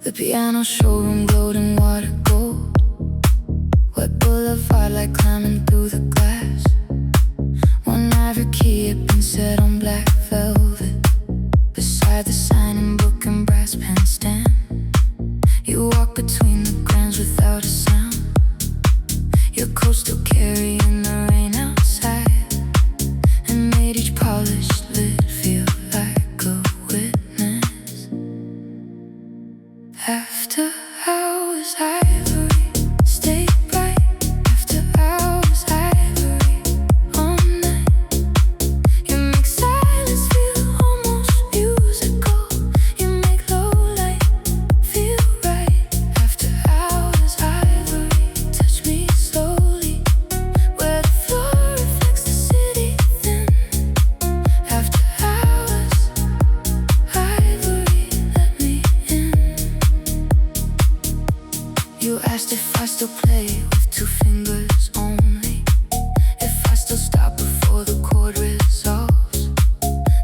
The piano showroom glowed in water gold, wet boulevard like climbing through the glass. One ivory key had been set on black velvet, beside the signing book and brass pen stand. You walk between the grams without a sound, your coat still carrying the rain outside, and made each polished lid feel like a witness. After hours, ivory stayed bright. After hours, ivory all night. You make silence feel almost musical. You make low light feel right. After hours, ivory touch me slowly, where the floor reflects the city thin. After hours, ivory let me in. You asked if I still play with two fingers only, if I still stop before the chord resolves,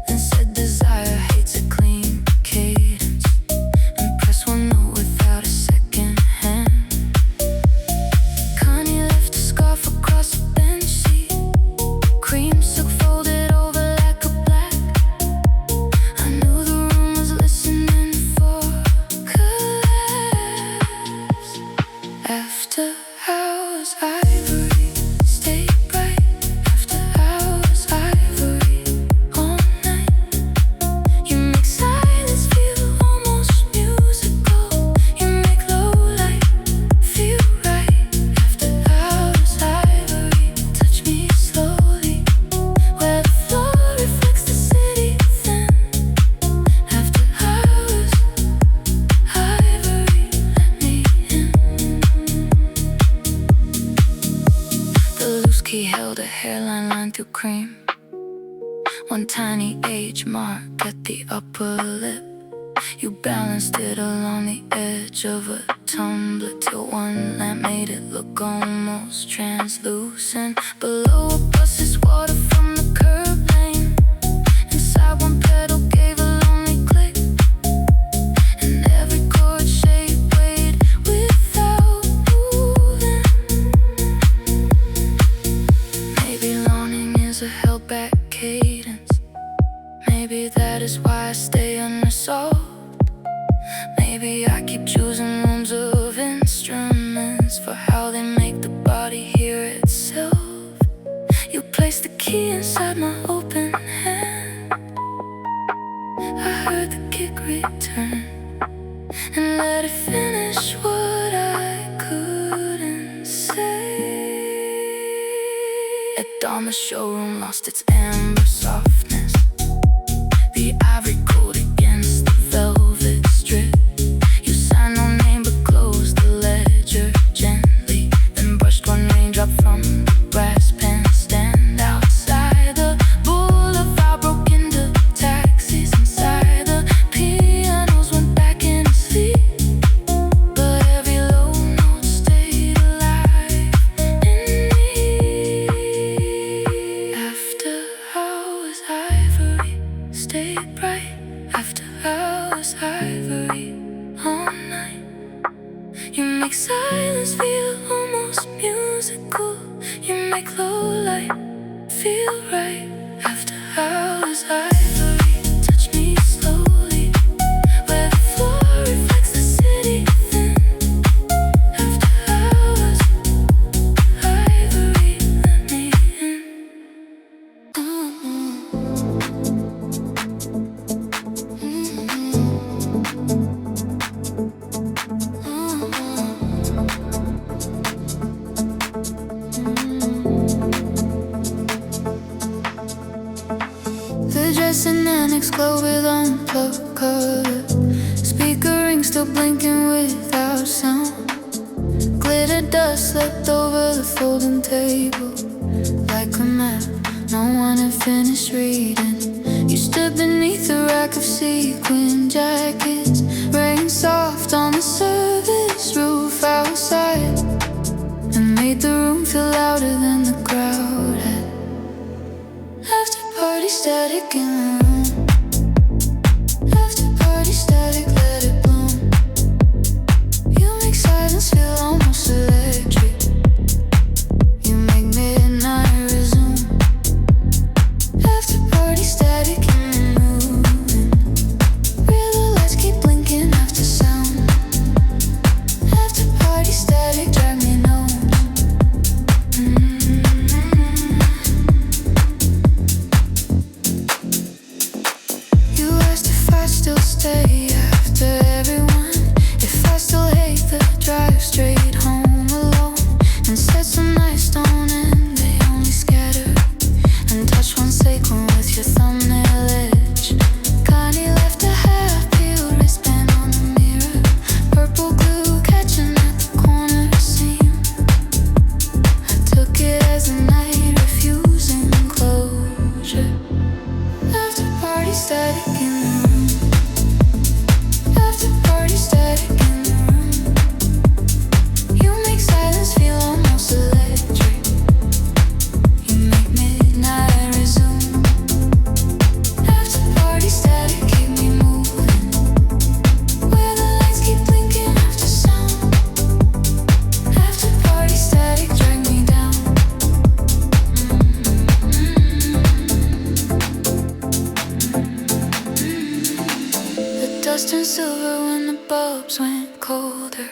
then said desire hates a clean cadence, and press one note without a second hand. Connie left a scarf across the bench seat, cream silk folded over like a black. I knew the room was listening for collapse. After hours, ivory stayed bright. After hours, ivory all night. You make silence feel almost musical. You make low light feel right. After hours, ivory touch me slowly, where the floor reflects the city thin. After hours, ivory let me in. The loose key held a hairline line through cream, one tiny age mark at the upper lip. You balanced it along the edge of a tumbler till one lamp made it look almost translucent. Below a bus is water from the curb lane. Inside one pedal gave a lonely click, and every chord shape weighed without moving. Maybe longing is a held back cadence. Maybe that is why I stay unresolved. Maybe I keep choosing rooms of instruments for how they make the body hear itself. You place the key inside my open hand. I heard the kick return and let it finish what I couldn't say. At dawn the showroom lost its amber softness, the ivory coat against the velvet strip. You signed no name but closed the ledger gently, then brushed one raindrop from the brass pen stand. Outside the boulevard broke into taxis. Inside the pianos went back into sleep, but every low note stayed alive in me. After hours, ivory stayed bright. After hours, ivory all night. You make silence feel almost musical. You make low light feel right. After hours, ivory touch me slowly, where the floor reflects the city thin. After hours, ivory let me in. The dress and annex glow with unplugged color. Speaker ring still blinking without sound. Glitter dust slept over the folding table like a map no one had finished reading. You stood beneath a rack of sequin jackets, rain soft on the surface. made the room feel louder than the crowd had. After party static in the room. After party static, let it bloom. You make silence feel almost electric. You make midnight resume. After party static in the room. Where the lights keep blinking after sound. After party static, drag me known. You asked if I still stay after everyone, if I still hate the drive straight home alone, and said some nice don't end, they only scatter. And touch one sequin with your thumbnail edge. Connie left a half-peeled wristband on the mirror. Purple glue catching at the corner seam. I took it as a night refusing closure. After party static in the room. After party static in the room. You make silence feel almost electric. You make midnight resume. After party static, keep me moving. Where the lights keep blinking after sound. After party static, drag me down. The dust turned silver when the bulbs went colder.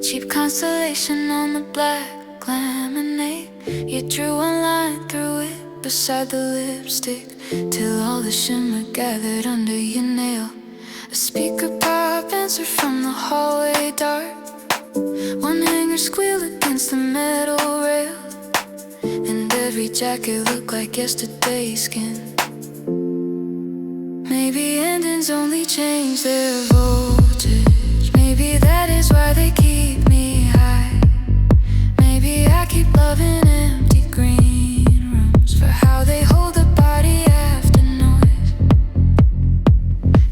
Cheap constellation on the black laminate. You drew a line through it beside the lipstick, till all the shimmer gathered under your nail. A speaker pop answered from the hallway dark. One hanger squealed against the metal rail, and every jacket looked like yesterday's skin. Maybe endings only change their voltage. Maybe that is why they keep me high. Maybe I keep loving empty green rooms for how they hold the body after noise.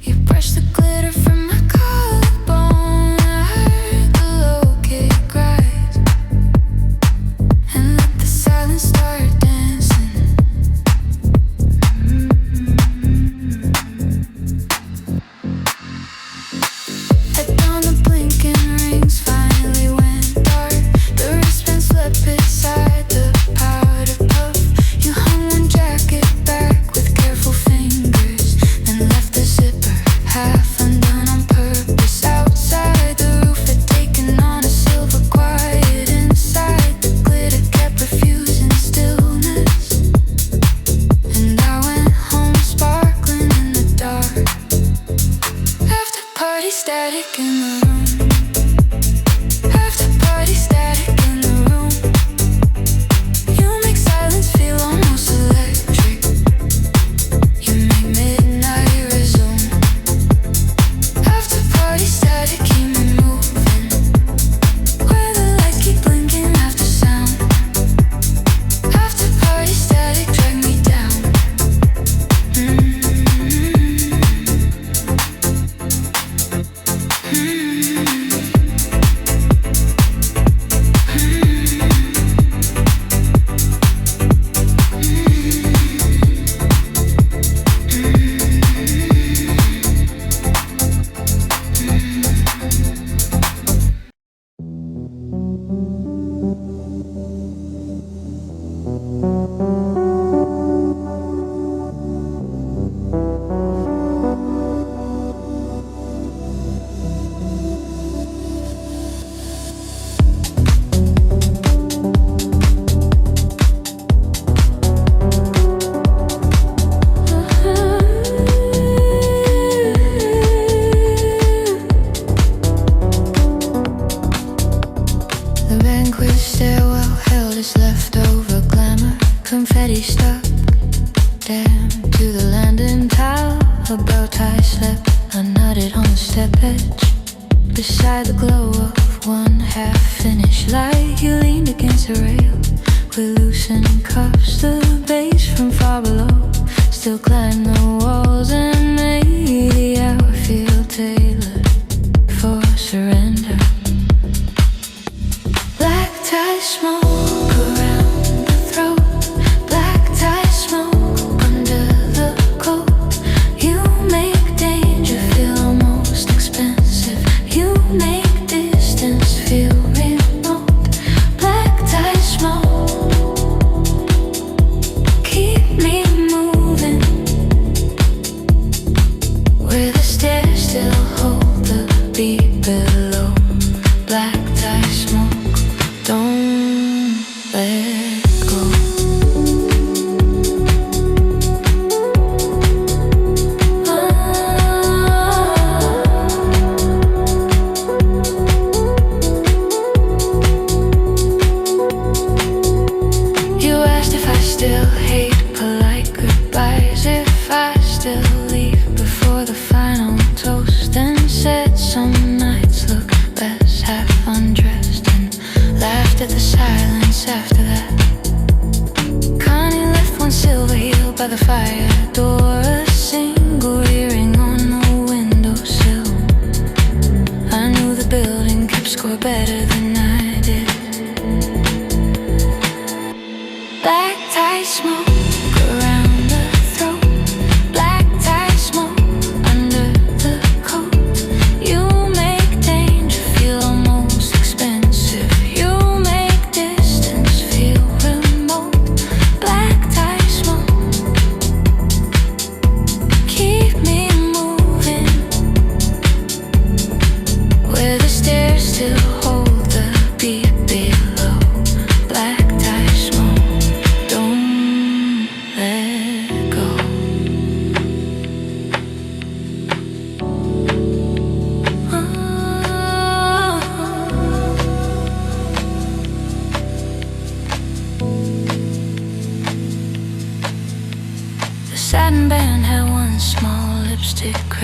You brush the glitter from my collarbone. I heard the low kick rise, and let the silence start dancing. At dawn the blinking rings finally went dark. The wristband slept beside the powder puff. You hung one jacket back with careful fingers, then left the zipper half undone on purpose. Outside the roof had taken on a silver quiet. Inside the glitter kept refusing stillness, and I went home sparkling in the dark. After party static in the room. After party static in the room. You make silence feel almost electric. You make midnight resume. After party static, keep me moving. Where the lights keep blinking after sound. After party static, drag me down. The banquet stairwell held its leftover glamour. Confetti stuck damn to the landing tile. A bow tie slept unknotted on the step edge. Beside the glow of one half-finished light, you leaned against a rail with loosened cuffs. The bass from far below still climbed the walls and made the hour feel tailored for surrender. Black tie smoke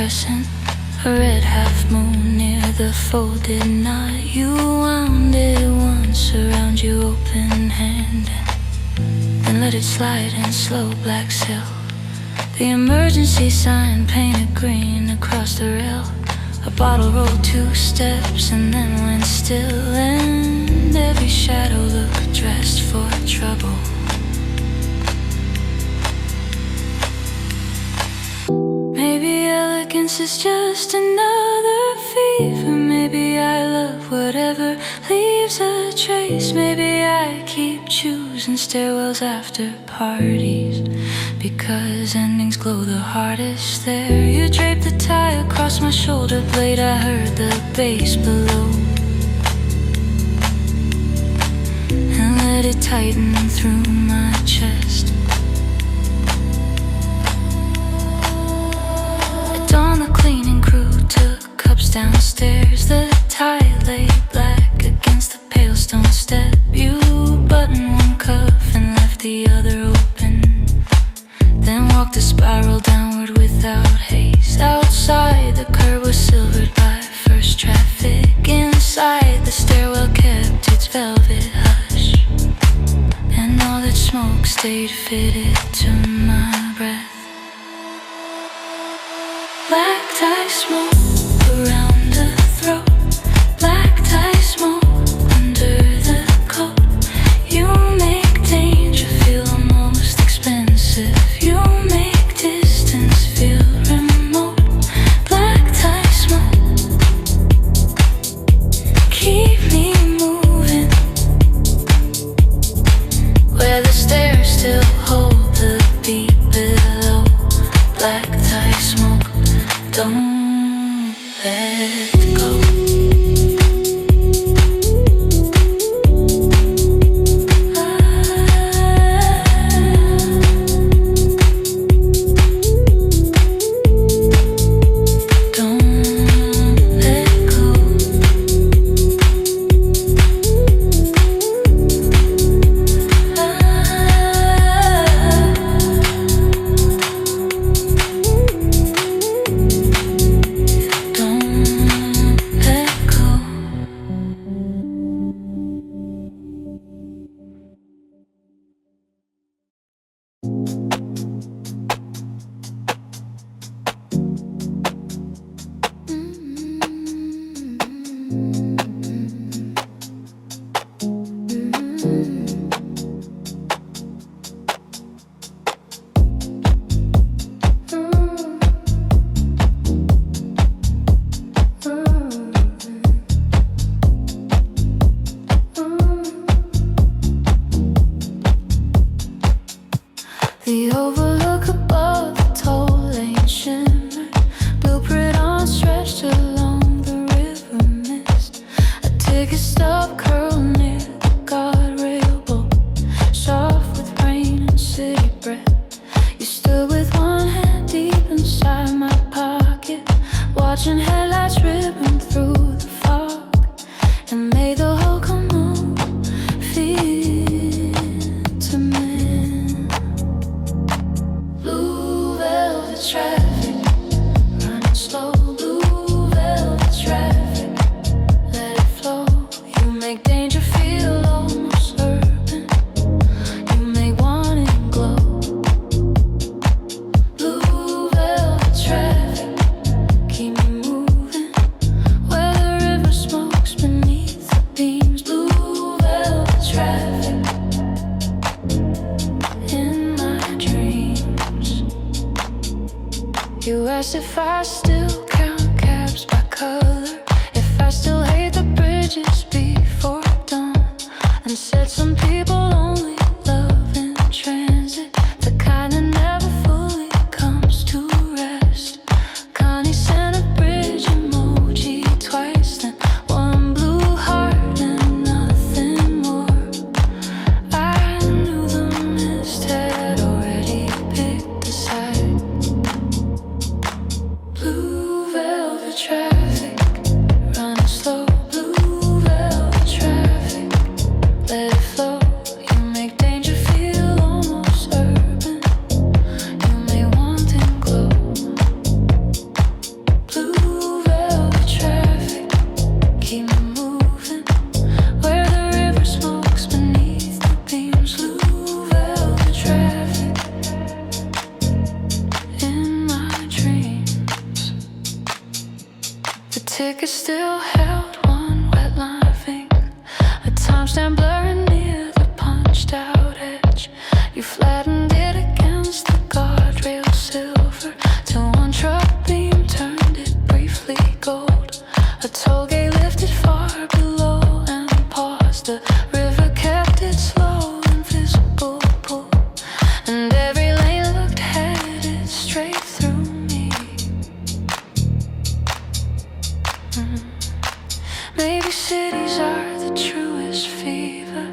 crescent, a red half moon near the folded knot. You wound it once around your open hand and let it slide in slow black silk. The emergency sign painted green across the rail. A bottle rolled 2 steps and then went still, and every shadow looked dressed for trouble. Maybe elegance is just another fever. Maybe I love whatever leaves a trace. Maybe I keep choosing stairwells after parties because endings glow the hardest there. You draped the tie across my shoulder blade. I heard the bass below and let it tighten through my chest. At dawn the cleaning crew took cups downstairs. The tie lay black against the pale stone step. You buttoned one cuff and left the other open, then walked a spiral downward without haste. Outside the curb was silvered by first traffic. Inside the stairwell kept its velvet hush, and all that smoke stayed fitted to my breath. Black tie smoke around the throat, black tie smoke under the coat. You make danger feel almost expensive. You make distance feel remote. Black tie smoke, keep me moving where the stairs still hold the beat below. Black tie smoke, don't let go. The overlook above the tall lane shimmer, blueprint on stretched along the river mist. A ticket stub curl near the guardrail bowl, soft with rain and city breath. You stood with one hand deep inside my pocket, watching headlights ripping through the fog, and made the whole commode feel to me. Traffic, running slow, blue velvet traffic, let it flow. You make danger feel almost urban, you make wanting glow. Blue velvet traffic, keep me moving where the river smokes beneath the beams. Blue velvet traffic, in my dreams. You asked if I still count cabs by color, if I still hate the bridges before dawn, and said some people only love in transit, the kind that never fully comes to rest. Connie sent a bridge emoji twice, then one blue heart and nothing more. I knew the mist had already picked a side. Blue The ticket still held one wet line of ink, a timestamp blurring near the punched out edge. You flattened it against the guardrail silver till one truck beam turned it briefly gold. A toll gate lifted far below and paused. The river kept its slow invisible pull, and every lane looked headed straight through me. Maybe cities are the truest fever.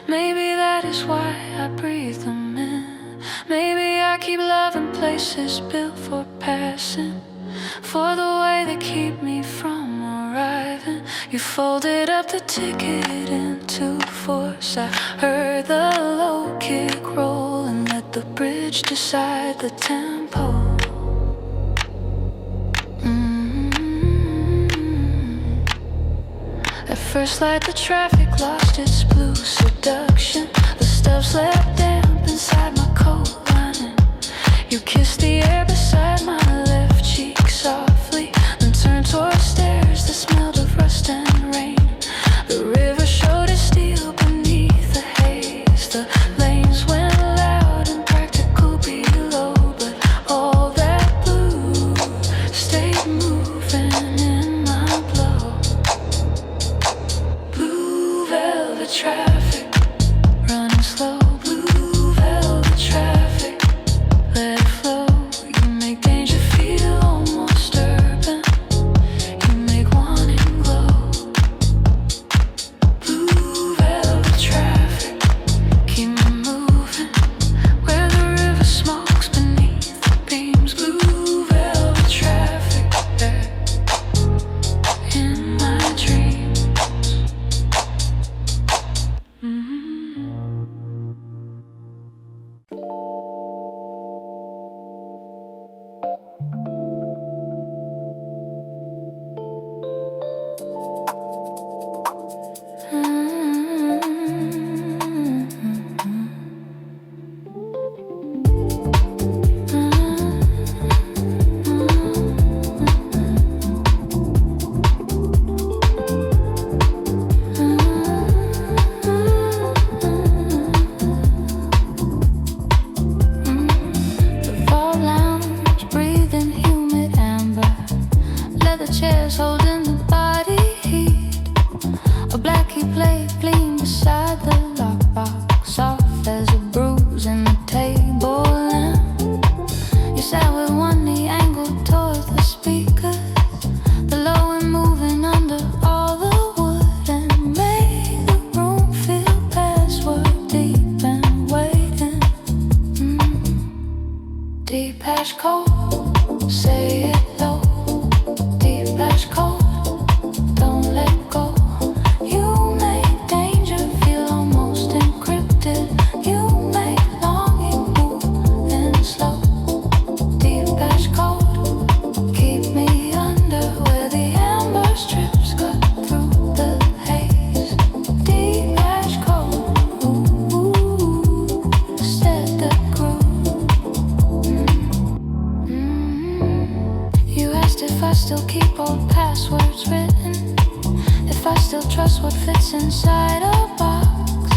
Maybe that is why I breathe them in. Maybe I keep loving places built for passing, for the way they keep me from arriving. You folded up the ticket into force. I heard the low kick roll and let the bridge decide the tempo. At first light the traffic lost its blue seduction. The stuff slept damp inside my coat lining. You kissed the air beside my left cheek softly, then turned towards stairs that smelled of rust and rain. The river showed its steel beneath the haze. The lanes went loud and practical below, but all that blue stayed moving in my blow. Blue velvet traffic, running slow. Blue velvet traffic, let it flow. You make danger feel almost urban. You make wanting glow. Blue velvet traffic, keep me moving where the river smokes beneath the beams. Blue velvet traffic, in my dreams. The bar lounge, breathing humid amber, leather chairs holding the body heat. A blackie plate gleam beside the lockbox, soft as a bruise in the table lamp. You sat with one knee angled toward the speakers, the low and moving under all the wood, and made the room feel password deep and waiting. Deep ash cold, say it low. Deep ash cold, don't let go. You make danger feel almost encrypted. You make longing move and slow. Deep ash cold, keep me under where the amber strips cut through the haze. Deep ash cold, set the groove. You asked if I still keep old passwords written, if I still trust what fits inside a box,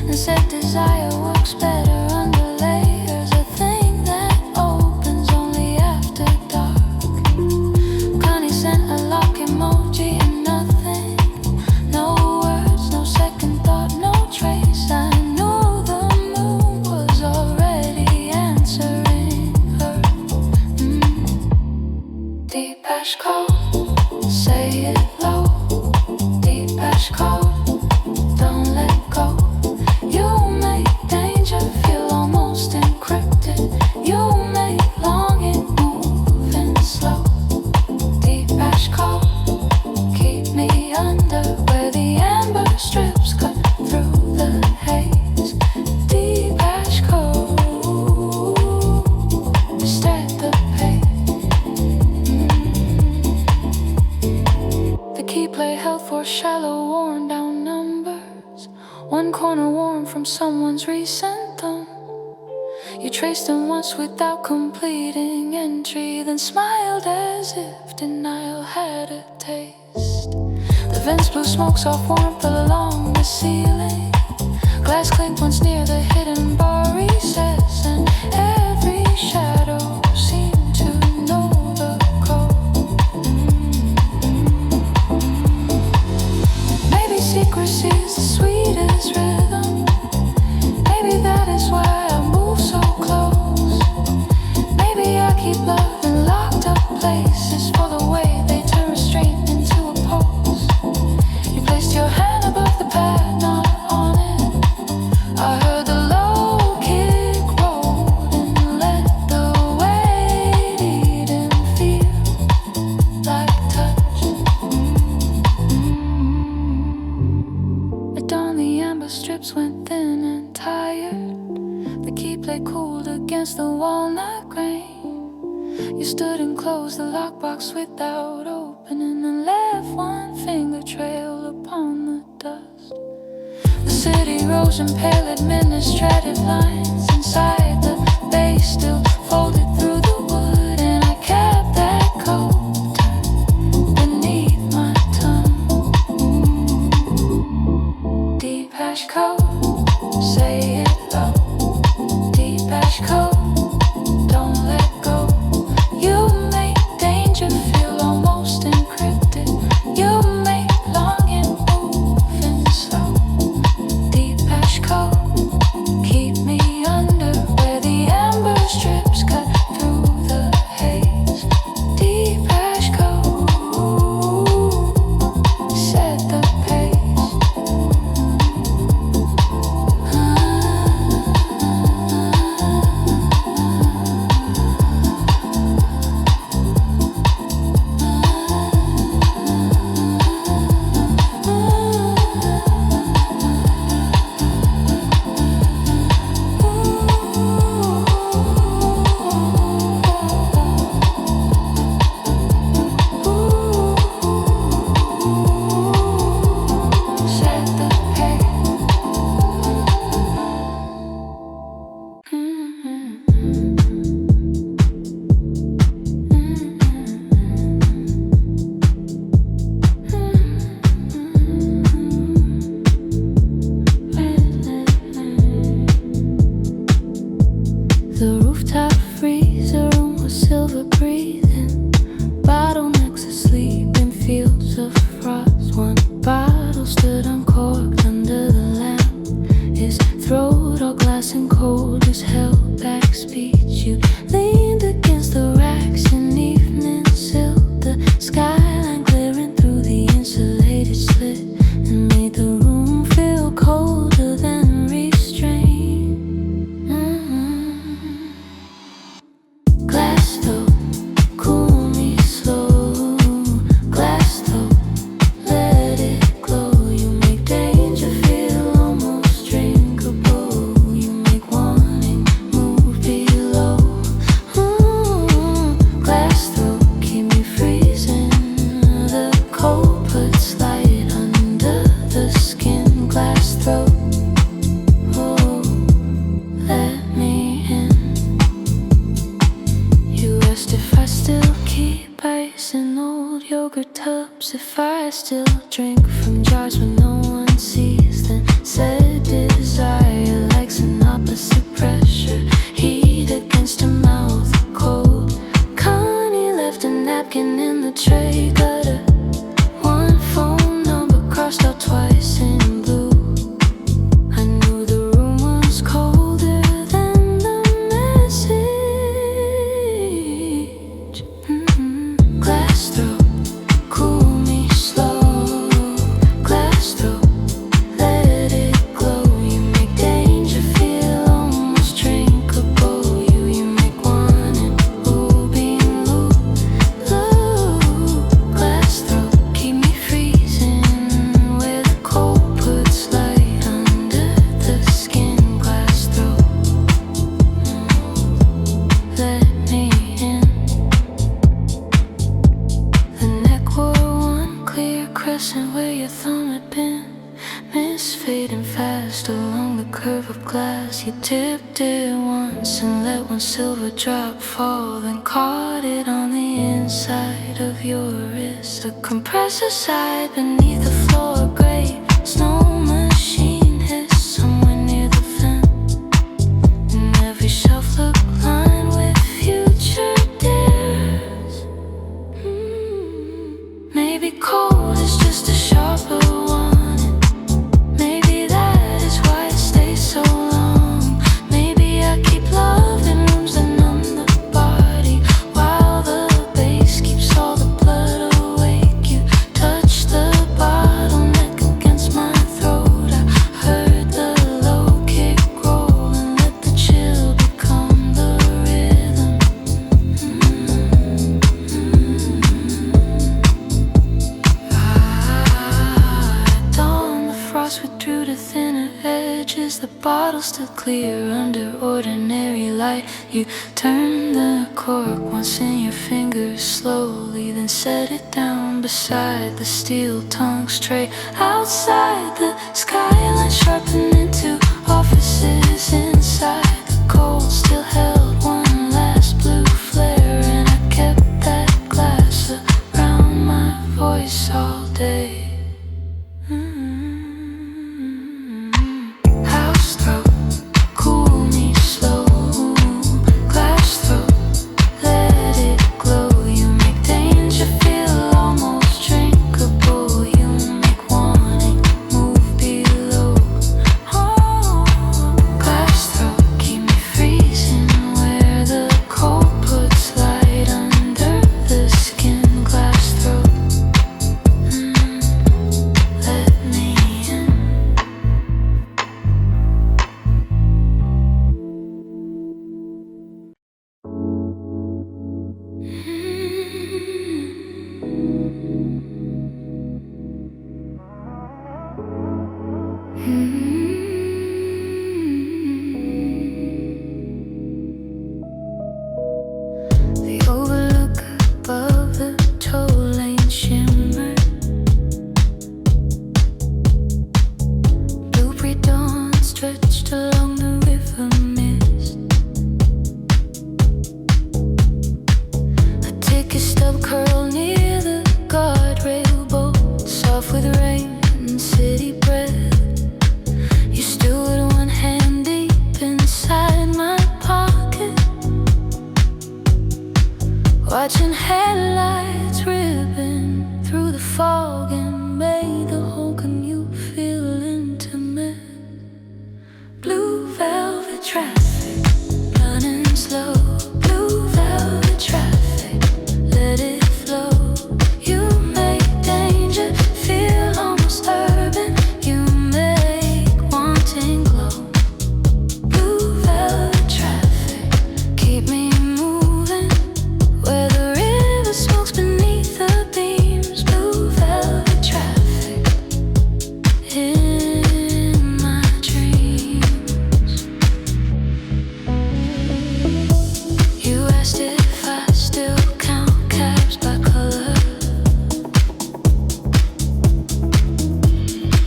and said desire works better under layers, a thing that opens only after dark. Connie sent a lock emoji and nothing, no words, no second thought, no trace. I knew the moon was already answering her. Deep ash cold, say it low. Deep ash cold, don't let go. You make danger feel almost encrypted. You make longing move and slow. Deep ash cold, keep me under where the amber strips cut through the haze. Deep ash cold, start the pace. The key play held for shallow, worn down numbers. One corner warm from someone's recent thumb. You traced them once without completing entry, then smiled as if denial had a taste. The vents blew smoke, soft warmth along the ceiling. Glass clinked once near the hidden bar recess, and every shadow seemed to know the code. Maybe secrecy's the sweetest rhythm. Maybe that is why I move so close. Maybe I keep loving locked up places for the way they turn restraint into a pose. You placed your hand above the pad, not on it. I heard the low kick roll and let the weight eat and feel like touch. At dawn the amber strips went thin and tired. The key played cooled against the walnut grain. You stood and closed the lockbox without opening, and left one finger trail upon the dust. The city rose in pale administrative lines. Inside the bay still folded through the wood, and I kept that coat beneath my tongue. Deep ash coat, say it low. Deep ash coat, don't let go. You make danger feel almost encrypted. You make longing moving slow. Deep ash coat, keep me under where the amber strips cut through the haze. Deep ash coat, set the pace. The rooftop freezer room was silver breathing. Bottlenecks asleep in fields of frost. One bottle stood uncorked under the lamp. His throat all glass and cold, his held back speech. You leaned against the racks in evening silk. The skyline glaring through the insulated slit, and made the room feel colder than restraint. Glass though, cool me slow. Glass though, let it glow. You make danger feel almost drinkable. You make wanting move below. Glass though, keep me freezing. The cold puts light under the skin. Glass throat, oh, let me in. You asked if I still keep ice in old yogurt tubs, if I still drink from jars when no one sees, then said desire likes an opposite pressure. Heat against her mouth, cold. Connie left a napkin in the tray gutter. One phone number crossed out twice in blue. I knew the room was colder than the message. Glass throat, cool me slow. Glass throat, let it glow. You make danger feel almost drinkable. You make wanting being low. Glass throat, keep me freezing where the cold puts light under the skin. Glass throat, let me in. The neck wore one clear crescent where your thumb had been. mist fading fast along the curve of glass. You tipped it once and let one silver drop fall, then caught it on the inside of your wrist. A compressor sighed beneath the floor, gray snow machine hissed somewhere near the vent, and every shelf looked lined with future dares. Maybe cold is just a sharper one. Maybe that is why it stays so long. Maybe I keep loving rooms that numb the body, while the bass keeps all the blood awake. You touch the bottleneck against my throat. I heard the low kick roll and let the chill become the rhythm. At dawn, the frost withdrew to thinner edges. The bottle stood clear under ordinary light. You turned the cork once in your fingers slowly, then set it down beside the steel tongue's tray. Outside, the skyline sharpened into offices. Inside, the cold still held one last blue flare, and I kept that glass around my voice all day. House throat, cool me slow. Glass throat, let it glow. You make danger feel almost drinkable. You make wanting move below. Oh, glass throat, keep me freezing where the cold puts light under the skin. Glass throat, let me in. The overlook above the toll lane shimmer. Blue pre-dawn stretched along the river mist. A ticket stub curled near the guardrail bolt, soft with rain and city breath. You stood one hand deep inside my pocket, watching headlights ripping through the fog, and made the whole commute feel intimate. Blue velvet traffic, running slow. Blue velvet traffic, let it flow. You make danger feel almost urban. You make wanting glow. Blue velvet traffic, keep me moving where the river smokes beneath the beams. Blue velvet traffic, in my dreams. You asked if I still count cabs by color,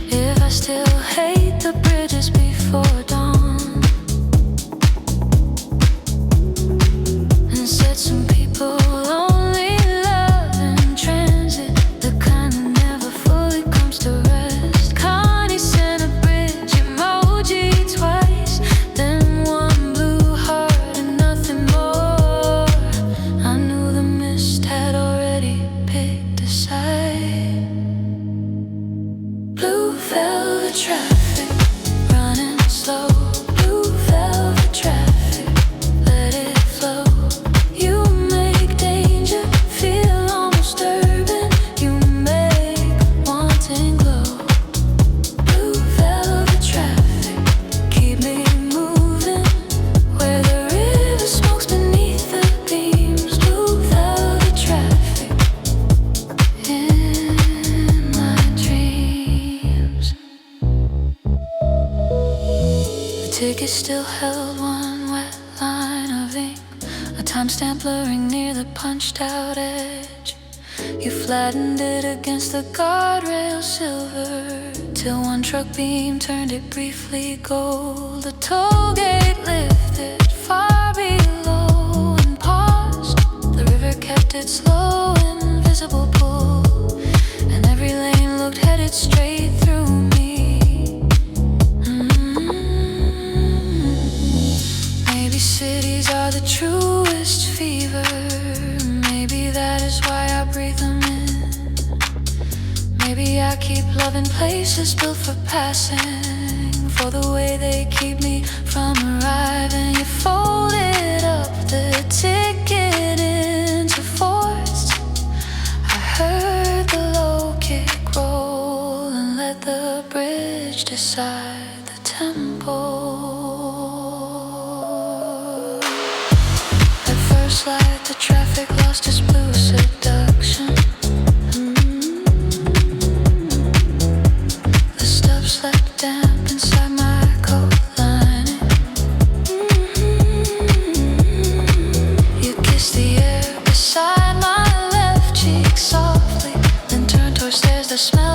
if I still hate the bridges before dawn, and said some people only love in transit, the kind that never fully comes to rest. Connie sent a bridge emoji twice, then one blue heart and nothing more. I knew the mist had already picked a side. Blue velvet traffic, running slow. Blue velvet traffic, let it flow. You make danger feel almost urban. You make wanting glow. Blue velvet traffic, keep me moving where the river smokes beneath the beams. Blue velvet traffic, in my dreams. The ticket still held one wet line of ink, a timestamp blurring near the punched out edge. You flattened it against the guardrail silver till one truck beam turned it briefly gold. The toll gate lifted far below and paused. The river kept its slow, invisible pull, and every lane looked headed straight through me. Maybe cities are the truest fever. Maybe that is why I breathe them in. Maybe I keep loving places built for passing, for the way they keep me from arriving. You folded up the ticket into fourths. I heard the low kick roll and let the bridge decide the tempo. At first light, the traffic lost its blue seduction. Slept damp inside my coat lining. You kissed the air beside my left cheek softly, then turned towards stairs that smelled